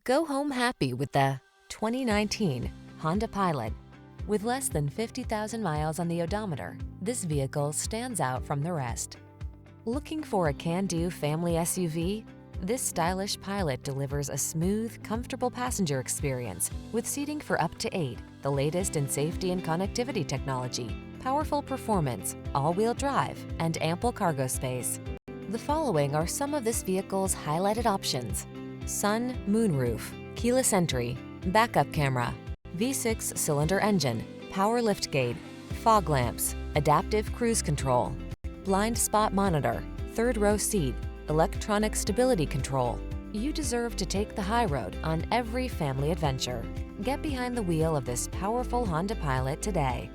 Go home happy with the 2019 Honda Pilot. With less than 50,000 miles on the odometer, this vehicle stands out from the rest. Looking for a can-do family SUV? This stylish Pilot delivers a smooth, comfortable passenger experience with seating for up to 8, the latest in safety and connectivity technology, powerful performance, all-wheel drive, and ample cargo space. The following are some of this vehicle's highlighted options: moonroof, keyless entry, backup camera, V6 cylinder engine, power liftgate, fog lamps, adaptive cruise control, blind spot monitor, third row seat, electronic stability control. You deserve to take the high road on every family adventure. Get behind the wheel of this powerful Honda Pilot today.